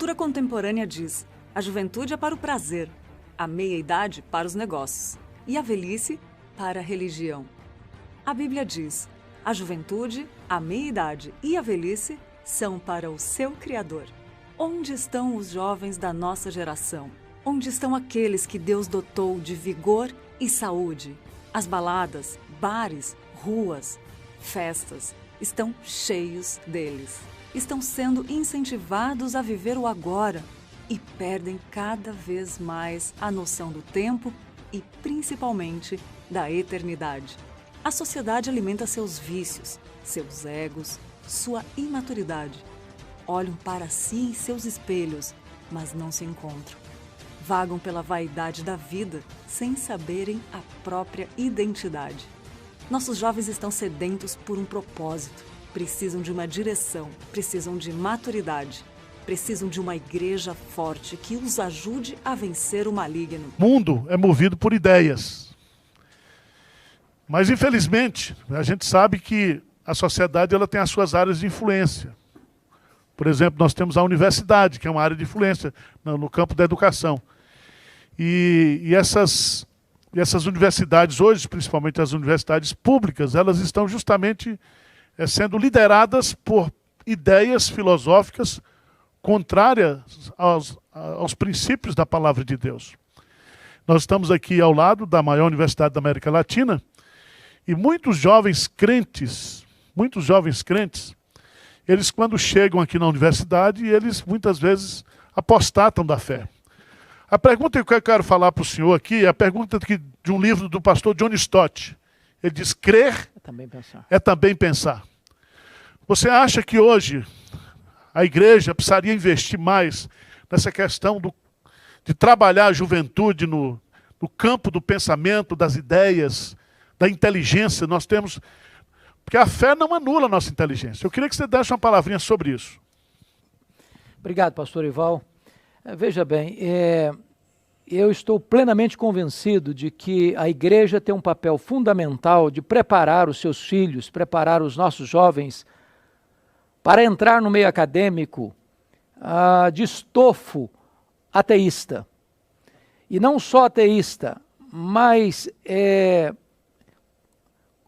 cultura contemporânea diz: a juventude é para o prazer, a meia-idade para os negócios e a velhice para a religião. A Bíblia diz: a juventude, a meia-idade e a velhice são para o seu Criador. Onde estão os jovens da nossa geração? Onde estão aqueles que Deus dotou de vigor e saúde? As baladas, bares, ruas, festas estão cheios deles. Estão sendo incentivados a viver o agora e perdem cada vez mais a noção do tempo e, principalmente, da eternidade. A sociedade alimenta seus vícios, seus egos, sua imaturidade. Olham para si e seus espelhos, mas não se encontram. Vagam pela vaidade da vida sem saberem a própria identidade. Nossos jovens estão sedentos por um propósito. Precisam de uma direção, precisam de maturidade. Precisam de uma igreja forte que os ajude a vencer o maligno. O mundo é movido por ideias. Mas, infelizmente, a gente sabe que a sociedade ela tem as suas áreas de influência. Por exemplo, nós temos a universidade, que é uma área de influência no campo da educação. E essas universidades hoje, principalmente as universidades públicas, elas estão justamente sendo lideradas por ideias filosóficas contrárias aos princípios da palavra de Deus. Nós estamos aqui ao lado da maior universidade da América Latina e muitos jovens crentes, eles quando chegam aqui na universidade, eles muitas vezes apostatam da fé. A pergunta que eu quero falar para o senhor aqui é a pergunta de um livro do pastor John Stott. Ele diz: crer é também pensar. Você acha que hoje a igreja precisaria investir mais nessa questão de trabalhar a juventude no campo do pensamento, das ideias, da inteligência? Nós temos... Porque a fé não anula a nossa inteligência. Eu queria que você desse uma palavrinha sobre isso. Obrigado, pastor Ival. Veja bem, eu estou plenamente convencido de que a igreja tem um papel fundamental de preparar os seus filhos, preparar os nossos jovens para entrar no meio acadêmico de estofo ateísta. E não só ateísta, mas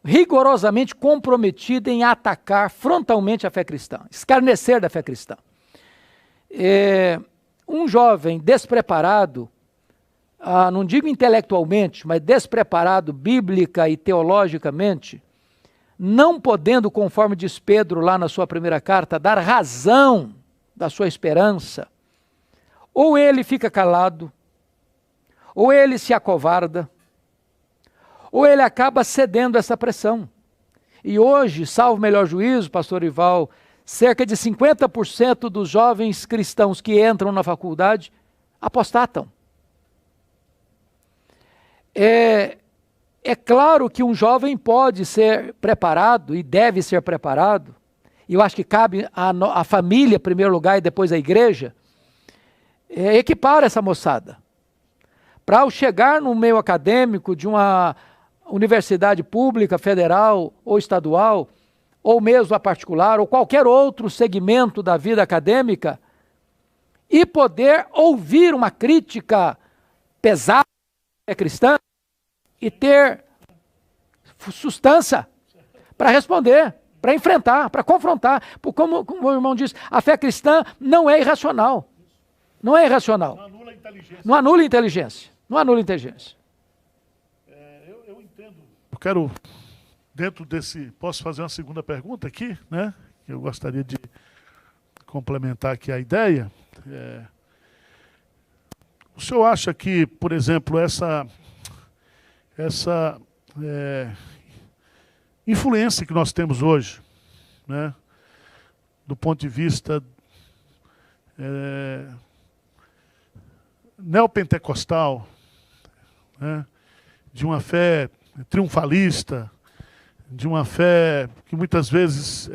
rigorosamente comprometida em atacar frontalmente a fé cristã, escarnecer da fé cristã. Um jovem despreparado, não digo intelectualmente, mas despreparado bíblica e teologicamente, não podendo, conforme diz Pedro lá na sua primeira carta, dar razão da sua esperança, ou ele fica calado, ou ele se acovarda, ou ele acaba cedendo a essa pressão. E hoje, salvo melhor juízo, pastor Ival, cerca de 50% dos jovens cristãos que entram na faculdade apostatam. É claro que um jovem pode ser preparado e deve ser preparado, e eu acho que cabe à família, em primeiro lugar, e depois à igreja, equipar essa moçada. Para ao chegar no meio acadêmico de uma universidade pública, federal ou estadual, ou mesmo a particular, ou qualquer outro segmento da vida acadêmica, e poder ouvir uma crítica pesada cristã e ter sustância para responder, para enfrentar, para confrontar. Porque como o irmão disse, a fé cristã não é irracional. Não é irracional. Não anula a inteligência. Não anula a inteligência. Não anula a inteligência. Eu entendo. Eu quero, dentro desse... Posso fazer uma segunda pergunta aqui, né? Eu gostaria de complementar aqui a ideia. O senhor acha que, por exemplo, essa influência que nós temos hoje, né, do ponto de vista neopentecostal, né, de uma fé triunfalista, de uma fé que muitas vezes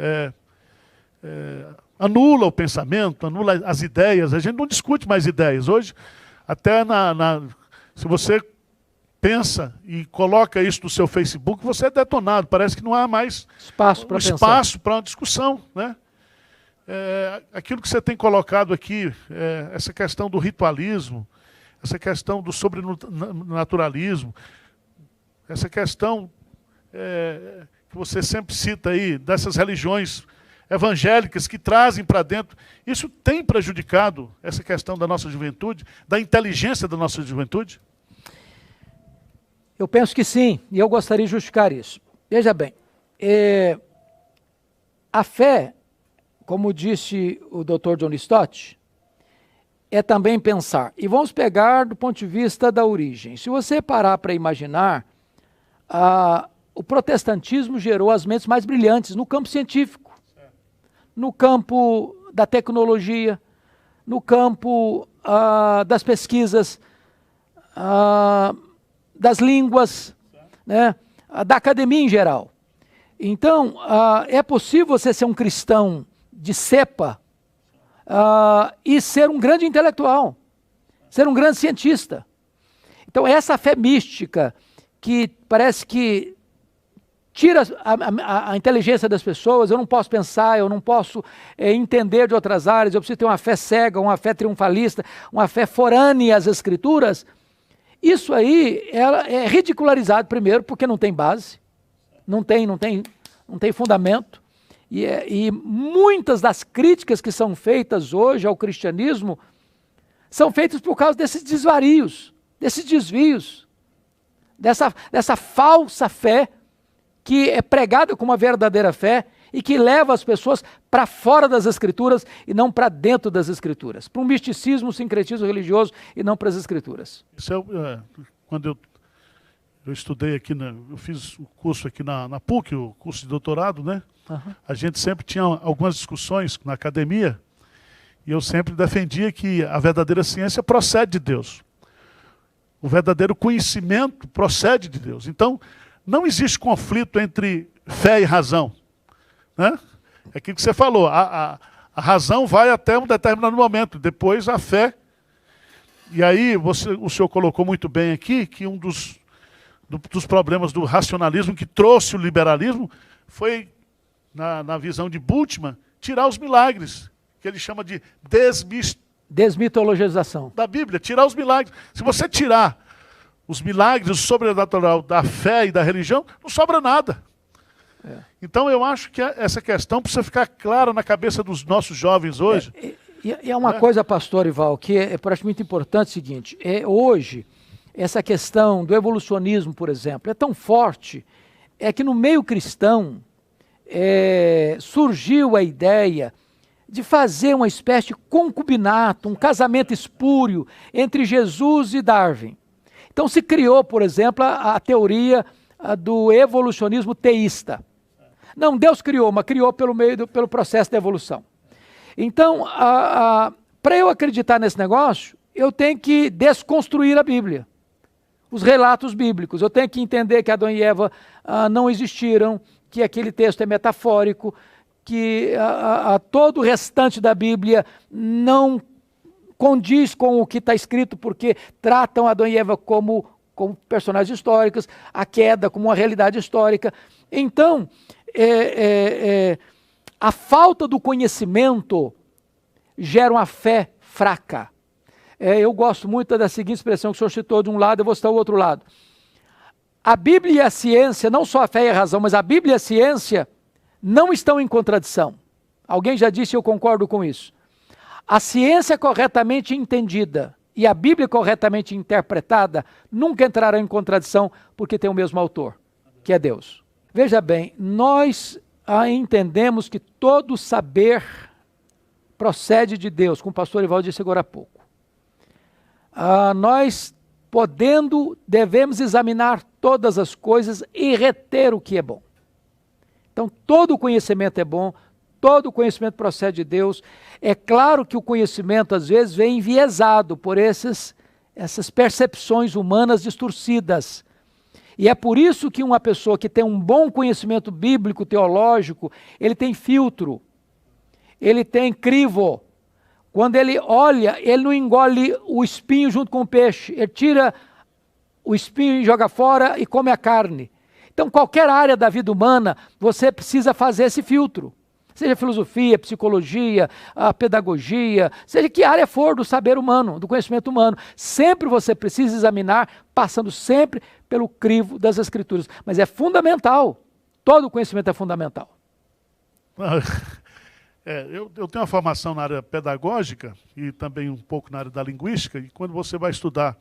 anula o pensamento, anula as ideias. A gente não discute mais ideias. Hoje, até se você pensa e coloca isso no seu Facebook, você é detonado. Parece que não há mais espaço para uma discussão, né? aquilo que você tem colocado aqui, essa questão do ritualismo, essa questão do sobrenaturalismo, essa questão que você sempre cita aí, dessas religiões evangélicas que trazem para dentro, isso tem prejudicado essa questão da nossa juventude, da inteligência da nossa juventude? Eu penso que sim, e eu gostaria de justificar isso. Veja bem, a fé, como disse o Dr. John Stott, é também pensar. E vamos pegar do ponto de vista da origem. Se você parar para imaginar, o protestantismo gerou as mentes mais brilhantes no campo científico, no campo da tecnologia, no campo das pesquisas, das línguas, né, da academia em geral. Então, é possível você ser um cristão de cepa e ser um grande intelectual, ser um grande cientista. Então, essa fé mística que parece que tira a inteligência das pessoas, eu não posso pensar, eu não posso entender de outras áreas, eu preciso ter uma fé cega, uma fé triunfalista, uma fé forânea às Escrituras. Isso aí ela é ridicularizado primeiro porque não tem base, não tem fundamento, e muitas das críticas que são feitas hoje ao cristianismo são feitas por causa desses desvarios, desses desvios, dessa falsa fé que é pregada como uma verdadeira fé e que leva as pessoas para fora das Escrituras e não para dentro das Escrituras, para um misticismo, um sincretismo religioso e não para as Escrituras. Isso quando eu estudei aqui, eu fiz o curso aqui na PUC, o curso de doutorado, né? Uhum. A gente sempre tinha algumas discussões na academia e eu sempre defendia que a verdadeira ciência procede de Deus. O verdadeiro conhecimento procede de Deus. Então, não existe conflito entre fé e razão, né? É aquilo que você falou, a razão vai até um determinado momento, depois a fé. E aí o senhor colocou muito bem aqui que um dos problemas do racionalismo que trouxe o liberalismo foi, na visão de Bultmann, tirar os milagres, que ele chama de desmitologização da Bíblia, tirar os milagres. Se você tirar os milagres, o sobrenatural da fé e da religião, não sobra nada. Então eu acho que essa questão precisa ficar clara na cabeça dos nossos jovens hoje. E é uma coisa, pastor Ival, que é muito importante, o seguinte, hoje, essa questão do evolucionismo, por exemplo, é tão forte, que no meio cristão surgiu a ideia de fazer uma espécie de concubinato, um casamento espúrio entre Jesus e Darwin. Então se criou, por exemplo, a teoria do evolucionismo teísta. Não, Deus criou, mas criou pelo processo da evolução. Então, para eu acreditar nesse negócio, eu tenho que desconstruir a Bíblia, os relatos bíblicos. Eu tenho que entender que Adão e Eva não existiram, que aquele texto é metafórico, que todo o restante da Bíblia não condiz com o que está escrito, porque tratam Adão e Eva como personagens históricos, a queda como uma realidade histórica. Então, a falta do conhecimento gera uma fé fraca. Eu gosto muito da seguinte expressão que o senhor citou de um lado, eu vou citar o outro lado. A Bíblia e a ciência, não só a fé e a razão, mas a Bíblia e a ciência não estão em contradição. Alguém já disse e eu concordo com isso. A ciência corretamente entendida e a Bíblia corretamente interpretada nunca entrarão em contradição porque tem o mesmo autor, que é Deus. Veja bem, nós entendemos que todo saber procede de Deus, como o pastor Ivaldo disse agora há pouco. Nós, devemos examinar todas as coisas e reter o que é bom. Então, todo conhecimento é bom, todo conhecimento procede de Deus. É claro que o conhecimento, às vezes, vem enviesado por essas percepções humanas distorcidas. E é por isso que uma pessoa que tem um bom conhecimento bíblico, teológico, ele tem filtro, ele tem crivo. Quando ele olha, ele não engole o espinho junto com o peixe, ele tira o espinho e joga fora e come a carne. Então, qualquer área da vida humana, você precisa fazer esse filtro. Seja filosofia, psicologia, a pedagogia, seja que área for do saber humano, do conhecimento humano. Sempre você precisa examinar, passando sempre pelo crivo das Escrituras. Mas é fundamental, todo conhecimento é fundamental. Eu tenho uma formação na área pedagógica e também um pouco na área da linguística, e quando você vai estudar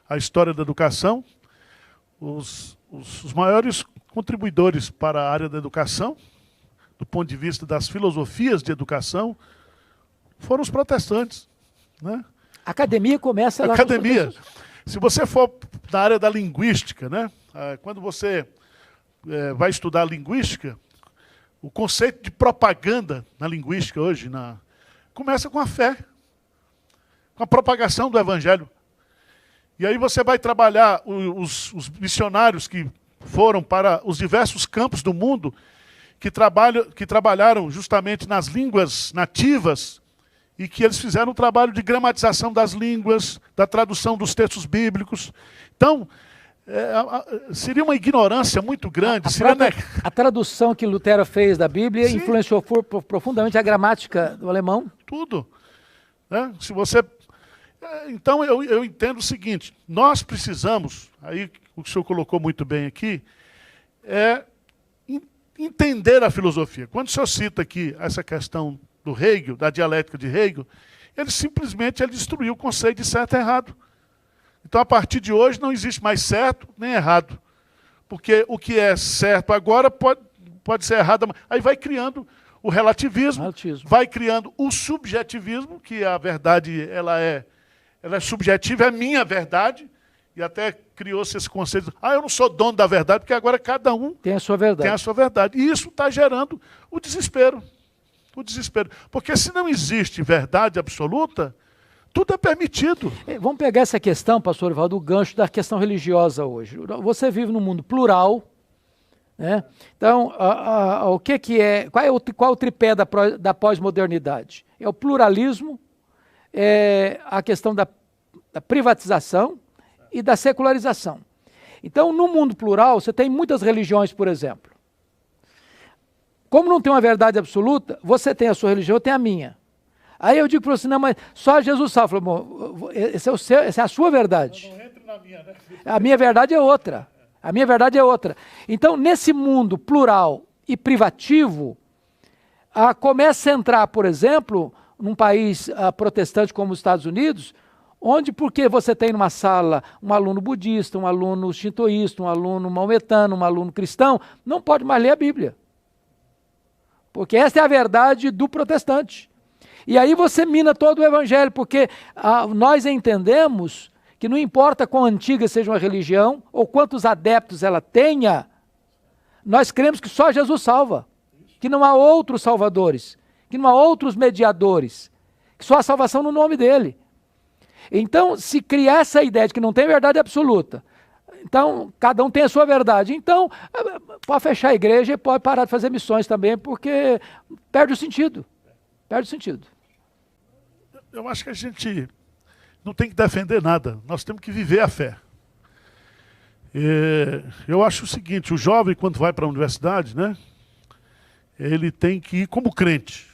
a história da educação, os maiores contribuidores para a área da educação, do ponto de vista das filosofias de educação, foram os protestantes. Né? A academia começa lá. Academia. Se você for na área da linguística, né? Quando você vai estudar linguística, o conceito de propaganda na linguística hoje começa com a fé, com a propagação do evangelho. E aí você vai trabalhar os missionários que foram para os diversos campos do mundo, que trabalharam justamente nas línguas nativas, e que eles fizeram um trabalho de gramatização das línguas, da tradução dos textos bíblicos. Então, seria uma ignorância muito grande. A tradução que Lutero fez da Bíblia influenciou profundamente a gramática do alemão. Tudo. Né? Se você... Então, eu entendo o seguinte, nós precisamos, aí o que o senhor colocou muito bem aqui, entender a filosofia. Quando o senhor cita aqui essa questão do Hegel, da dialética de Hegel, ele simplesmente destruiu o conceito de certo e errado. Então, a partir de hoje, não existe mais certo nem errado. Porque o que é certo agora pode ser errado. Aí vai criando o relativismo, vai criando o subjetivismo, que a verdade ela é subjetiva, é minha verdade, e até criou-se esse conceito, eu não sou dono da verdade, porque agora cada um tem a sua verdade. Tem a sua verdade. E isso está gerando o desespero. O desespero. Porque se não existe verdade absoluta, tudo é permitido. Vamos pegar essa questão, pastor Ivaldo, do gancho da questão religiosa hoje. Você vive num mundo plural, né? Então, o que é? Qual é o tripé da pós-modernidade? É o pluralismo, é a questão da privatização e da secularização. Então, no mundo plural, você tem muitas religiões, por exemplo. Como não tem uma verdade absoluta, você tem a sua religião, eu tenho a minha. Aí eu digo para você, não, mas só Jesus salva. Bom, essa é a sua verdade. Não entre na minha, né? A minha verdade é outra. A minha verdade é outra. Então, nesse mundo plural e privativo, começa a entrar, por exemplo, num país protestante como os Estados Unidos, onde, porque você tem numa sala um aluno budista, um aluno shintoísta, um aluno maometano, um aluno cristão, não pode mais ler a Bíblia. Porque essa é a verdade do protestante. E aí você mina todo o evangelho, porque nós entendemos que não importa quão antiga seja uma religião, ou quantos adeptos ela tenha, nós cremos que só Jesus salva, que não há outros salvadores, que não há outros mediadores, que só há salvação no nome dele. Então, se criar essa ideia de que não tem verdade absoluta, então cada um tem a sua verdade, então pode fechar a igreja e pode parar de fazer missões também, porque perde o sentido. Perde o sentido. Eu acho que a gente não tem que defender nada, nós temos que viver a fé. Eu acho o seguinte, o jovem quando vai para a universidade, né, ele tem que ir como crente.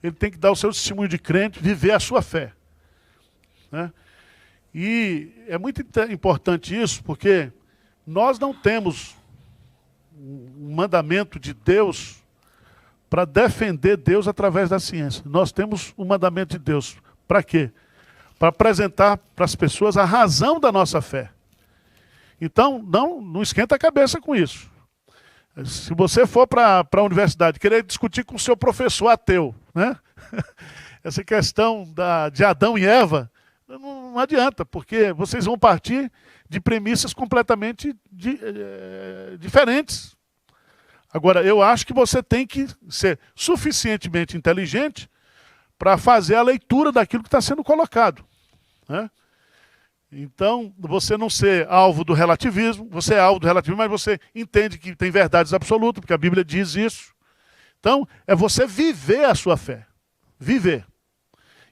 Ele tem que dar o seu testemunho de crente, viver a sua fé. Né? E é muito importante isso, porque nós não temos um mandamento de Deus para defender Deus através da ciência. Nós temos um mandamento de Deus. Para quê? Para apresentar para as pessoas a razão da nossa fé. Então, não esquenta a cabeça com isso. Se você for para a universidade querer discutir com o seu professor ateu, né? Essa questão de Adão e Eva, não adianta, porque vocês vão partir de premissas completamente diferentes. Agora, eu acho que você tem que ser suficientemente inteligente para fazer a leitura daquilo que está sendo colocado. Né? Então, você não ser alvo do relativismo, você é alvo do relativismo, mas você entende que tem verdades absolutas, porque a Bíblia diz isso. Então, é você viver a sua fé. Viver.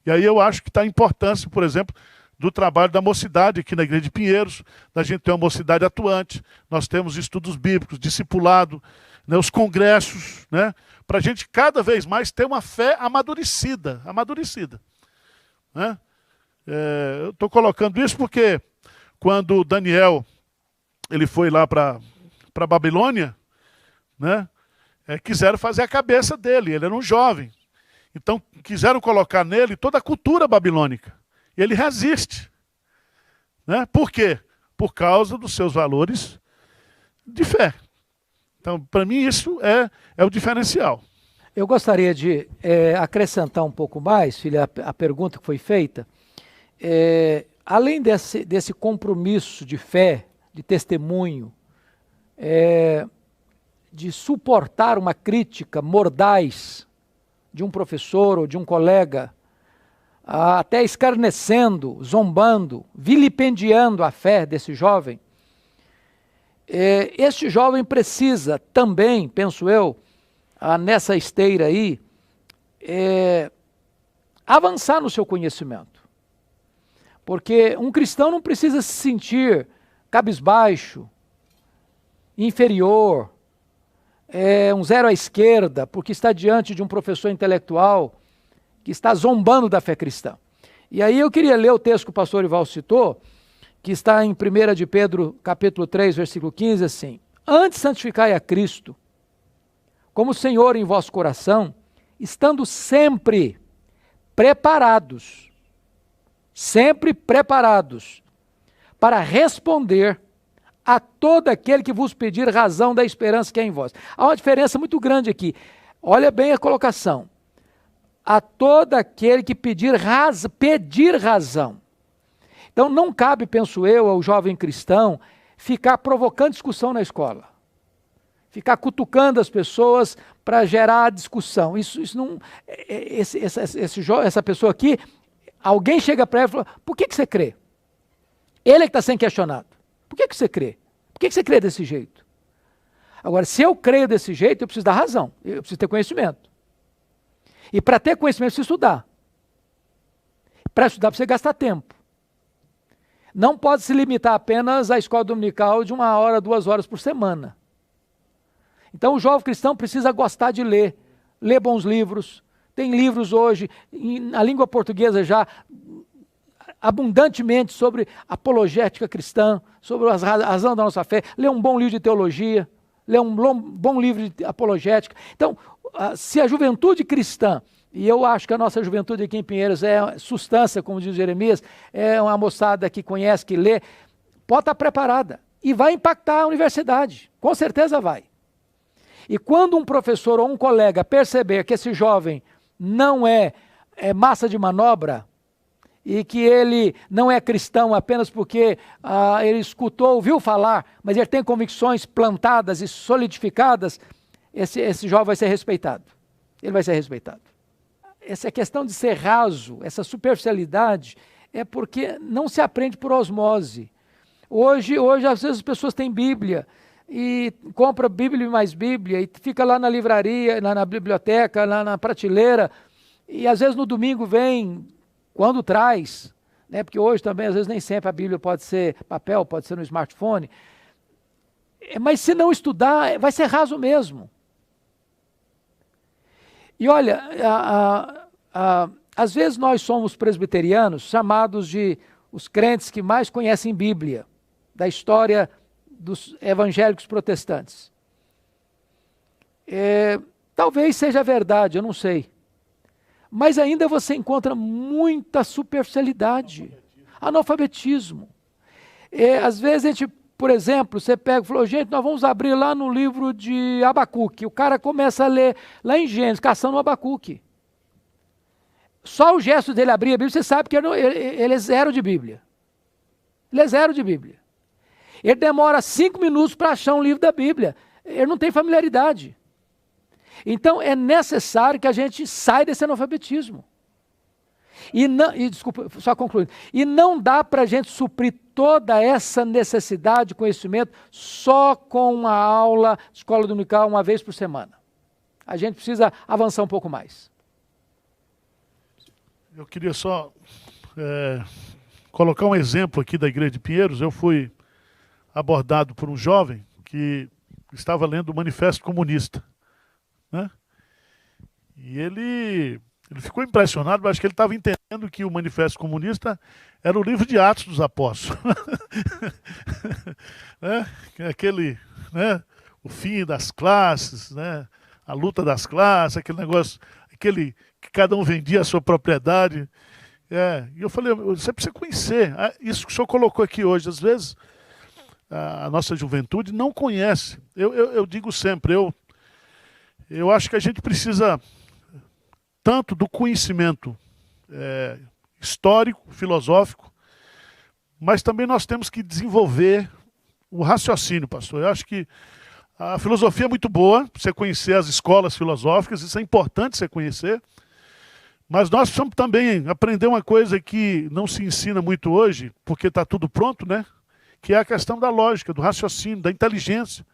E aí eu acho que está a importância, por exemplo, do trabalho da mocidade aqui na Igreja de Pinheiros, da gente ter uma mocidade atuante, nós temos estudos bíblicos, discipulado, né, os congressos, né, para a gente cada vez mais ter uma fé amadurecida. Né? Eu estou colocando isso porque quando Daniel ele foi lá para Babilônia, né, quiseram fazer a cabeça dele, ele era um jovem. Então quiseram colocar nele toda a cultura babilônica. E ele resiste. Né? Por quê? Por causa dos seus valores de fé. Então, para mim, isso é o diferencial. Eu gostaria de acrescentar um pouco mais, filha, a pergunta que foi feita. Além desse compromisso de fé, de testemunho, de suportar uma crítica mordaz de um professor ou de um colega, até escarnecendo, zombando, vilipendiando a fé desse jovem, este jovem precisa também, penso eu, nessa esteira aí, avançar no seu conhecimento. Porque um cristão não precisa se sentir cabisbaixo, inferior, um zero à esquerda, porque está diante de um professor intelectual que está zombando da fé cristã. E aí eu queria ler o texto que o pastor Ival citou, que está em 1 de Pedro, capítulo 3, versículo 15, assim: antes santificai a Cristo, como Senhor em vosso coração, estando sempre preparados para responder a todo aquele que vos pedir razão da esperança que é em vós. Há uma diferença muito grande aqui. Olha bem a colocação. A todo aquele que pedir razão. Então não cabe, penso eu, ao jovem cristão ficar provocando discussão na escola. Ficar cutucando as pessoas para gerar discussão. Isso não. Essa pessoa aqui, alguém chega para ela e fala: por que você crê? Ele é que está sendo questionado. Por que você crê? Por que você crê desse jeito? Agora, se eu creio desse jeito, eu preciso dar razão. Eu preciso ter conhecimento. E para ter conhecimento, você estudar. Para estudar, você gastar tempo. Não pode se limitar apenas à escola dominical de 1 hora, 2 horas por semana. Então o jovem cristão precisa gostar de ler bons livros. Tem livros hoje, na língua portuguesa já, abundantemente sobre apologética cristã, sobre a razão da nossa fé. Ler um bom livro de teologia, ler um bom livro de apologética. Então, se a juventude cristã, e eu acho que a nossa juventude aqui em Pinheiros é substância, como diz Jeremias, é uma moçada que conhece, que lê, pode estar preparada e vai impactar a universidade, com certeza vai. E quando um professor ou um colega perceber que esse jovem não é massa de manobra e que ele não é cristão apenas porque ele escutou, ouviu falar, mas ele tem convicções plantadas e solidificadas, esse jovem vai ser respeitado. Ele vai ser respeitado. Essa questão de ser raso, essa superficialidade, é porque não se aprende por osmose. Hoje às vezes as pessoas têm Bíblia e compra Bíblia e mais Bíblia e fica lá na livraria, na biblioteca, lá na prateleira, e às vezes no domingo vem, quando traz, né, porque hoje também às vezes nem sempre a Bíblia pode ser papel, pode ser no smartphone, mas se não estudar, vai ser raso mesmo. E olha, às vezes nós somos presbiterianos, chamados de os crentes que mais conhecem Bíblia, da história dos evangélicos protestantes. Talvez seja verdade, eu não sei. Mas ainda você encontra muita superficialidade, analfabetismo. Às vezes a gente, por exemplo, você pega e falou: gente, nós vamos abrir lá no livro de Abacuque. O cara começa a ler lá em Gênesis, caçando o Abacuque. Só o gesto dele abrir a Bíblia, você sabe que ele é zero de Bíblia. Ele é zero de Bíblia. Ele demora 5 minutos para achar um livro da Bíblia. Ele não tem familiaridade. Então é necessário que a gente saia desse analfabetismo. Desculpa, só concluindo. E não dá para a gente suprir toda essa necessidade de conhecimento só com uma aula de escola dominical 1 vez por semana. A gente precisa avançar um pouco mais. Eu queria só colocar um exemplo aqui da igreja de Pinheiros. Eu fui abordado por um jovem que estava lendo o Manifesto Comunista, né? E ele ficou impressionado, mas acho que ele estava entendendo que o Manifesto Comunista era o livro de Atos dos Apóstolos. Né? Aquele, né? O fim das classes, né? A luta das classes, aquele negócio, aquele que cada um vendia a sua propriedade. E eu falei, você precisa conhecer. Isso que o senhor colocou aqui hoje, às vezes a nossa juventude não conhece. Eu digo sempre, eu acho que a gente precisa tanto do conhecimento histórico, filosófico, mas também nós temos que desenvolver o raciocínio, pastor. Eu acho que a filosofia é muito boa, você conhecer as escolas filosóficas, isso é importante você conhecer, mas nós precisamos também aprender uma coisa que não se ensina muito hoje, porque está tudo pronto, né? Que é a questão da lógica, do raciocínio, da inteligência.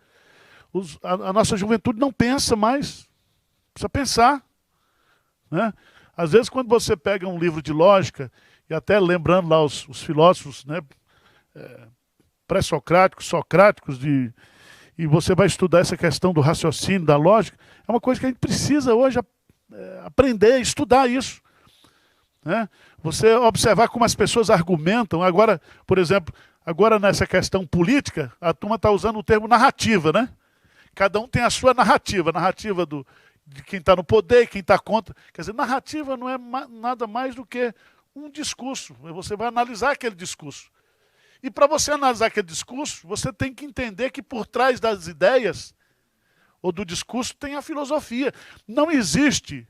A nossa juventude não pensa mais, precisa pensar, né? Às vezes, quando você pega um livro de lógica, e até lembrando lá os filósofos, né, pré-socráticos, socráticos, e você vai estudar essa questão do raciocínio, da lógica, é uma coisa que a gente precisa hoje aprender, estudar isso, né? Você observar como as pessoas argumentam. Agora, por exemplo, nessa questão política, a turma está usando o termo narrativa, né? Cada um tem a sua narrativa, de quem está no poder e quem está contra. Quer dizer, narrativa não é nada mais do que um discurso. Você vai analisar aquele discurso. E para você analisar aquele discurso, você tem que entender que por trás das ideias ou do discurso tem a filosofia. Não existe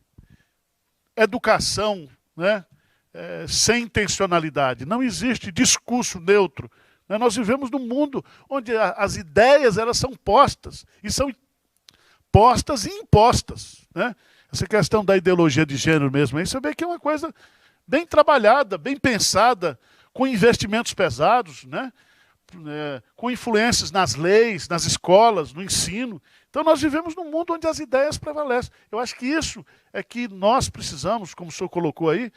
educação, né, sem intencionalidade. Não existe discurso neutro. Né? Nós vivemos num mundo onde as ideias elas são postas. E são postas e impostas. Né? Essa questão da ideologia de gênero mesmo, aí você vê que é uma coisa bem trabalhada, bem pensada, com investimentos pesados, né? Com influências nas leis, nas escolas, no ensino. Então nós vivemos num mundo onde as ideias prevalecem. Eu acho que isso é que nós precisamos, como o senhor colocou aí,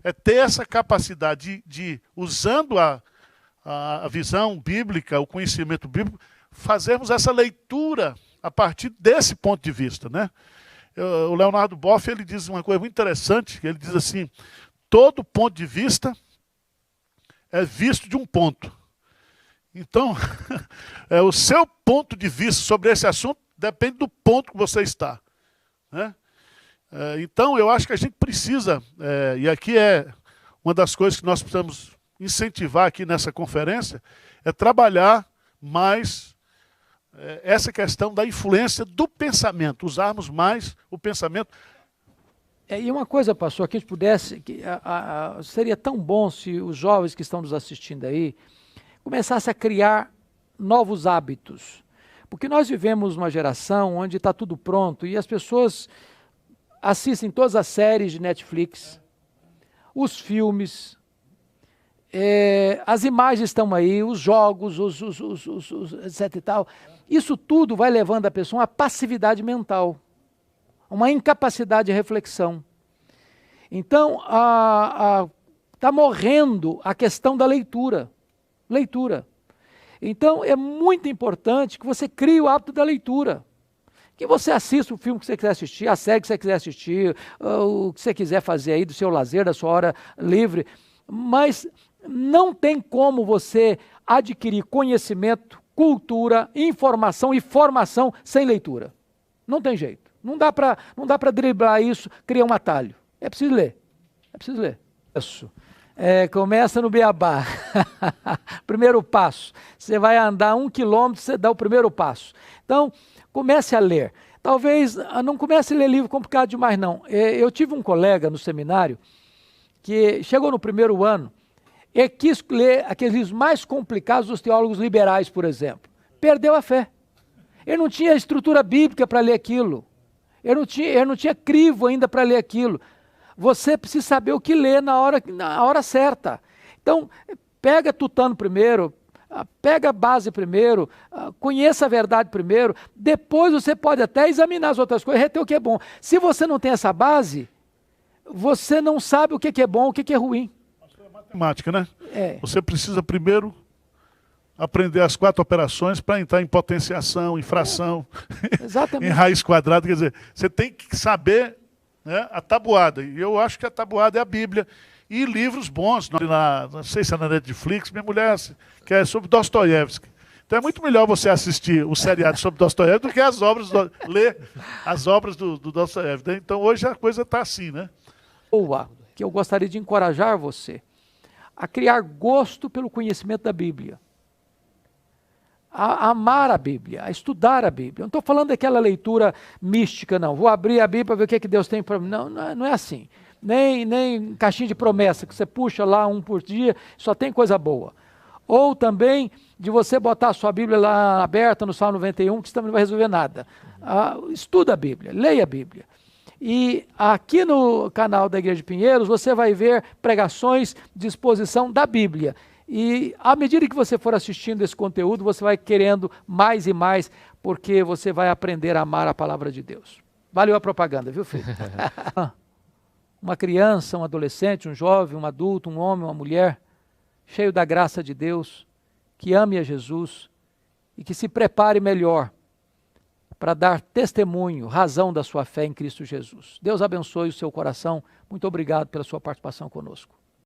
é ter essa capacidade de usando a visão bíblica, o conhecimento bíblico, fazermos essa leitura a partir desse ponto de vista, né? O Leonardo Boff, ele diz uma coisa muito interessante, ele diz assim, todo ponto de vista é visto de um ponto. Então, o seu ponto de vista sobre esse assunto depende do ponto que você está. Né? Então, eu acho que a gente precisa, e aqui é uma das coisas que nós precisamos incentivar aqui nessa conferência, é trabalhar mais essa questão da influência do pensamento, usarmos mais o pensamento. E uma coisa, pastor, que a gente pudesse, seria tão bom se os jovens que estão nos assistindo aí começassem a criar novos hábitos. Porque nós vivemos uma geração onde está tudo pronto e as pessoas assistem todas as séries de Netflix, os filmes, as imagens estão aí, os jogos, etc e tal. Isso tudo vai levando a pessoa a uma passividade mental, uma incapacidade de reflexão. Então, está morrendo a questão da leitura. Então, é muito importante que você crie o hábito da leitura. Que você assista o filme que você quiser assistir, a série que você quiser assistir, o que você quiser fazer aí do seu lazer, da sua hora livre. Mas não tem como você adquirir conhecimento, cultura, informação e formação sem leitura. Não tem jeito. Não dá para driblar isso, criar um atalho. É preciso ler. Isso. Começa no beabá. Primeiro passo. Você vai andar 1 quilômetro, você dá o primeiro passo. Então, comece a ler. Talvez não comece a ler livro complicado demais, não. Eu tive um colega no seminário que chegou no primeiro ano e quis ler aqueles livros mais complicados dos teólogos liberais, por exemplo. Perdeu a fé. Ele não tinha estrutura bíblica para ler aquilo. Eu não tinha crivo ainda para ler aquilo. Você precisa saber o que ler na hora certa. Então, pega tutano primeiro, pega a base primeiro, conheça a verdade primeiro, depois você pode até examinar as outras coisas, reter o que é bom. Se você não tem essa base, você não sabe o que é bom, o que é ruim. É matemática, né? Você precisa primeiro aprender as 4 operações para entrar em potenciação, em fração, Exatamente. em raiz quadrada. Quer dizer, você tem que saber, né, a tabuada. E eu acho que a tabuada é a Bíblia. E livros bons. Não sei se é na Netflix, minha mulher que é sobre Dostoiévski. Então é muito melhor você assistir o seriado sobre Dostoiévski do que as obras, ler as obras do Dostoiévski. Então hoje a coisa está assim, né? Boa, que eu gostaria de encorajar você a criar gosto pelo conhecimento da Bíblia. A amar a Bíblia, a estudar a Bíblia. Eu não estou falando daquela leitura mística, não. Vou abrir a Bíblia para ver o que Deus tem para mim. Não é assim. Nem caixinha de promessa, que você puxa lá um por dia, só tem coisa boa. Ou também de você botar a sua Bíblia lá aberta no Salmo 91, que isso também não vai resolver nada. Estuda a Bíblia, leia a Bíblia. E aqui no canal da Igreja de Pinheiros, você vai ver pregações de exposição da Bíblia. E à medida que você for assistindo esse conteúdo, você vai querendo mais e mais, porque você vai aprender a amar a palavra de Deus. Valeu a propaganda, viu, filho? Uma criança, um adolescente, um jovem, um adulto, um homem, uma mulher, cheio da graça de Deus, que ame a Jesus e que se prepare melhor para dar testemunho, razão da sua fé em Cristo Jesus. Deus abençoe o seu coração. Muito obrigado pela sua participação conosco.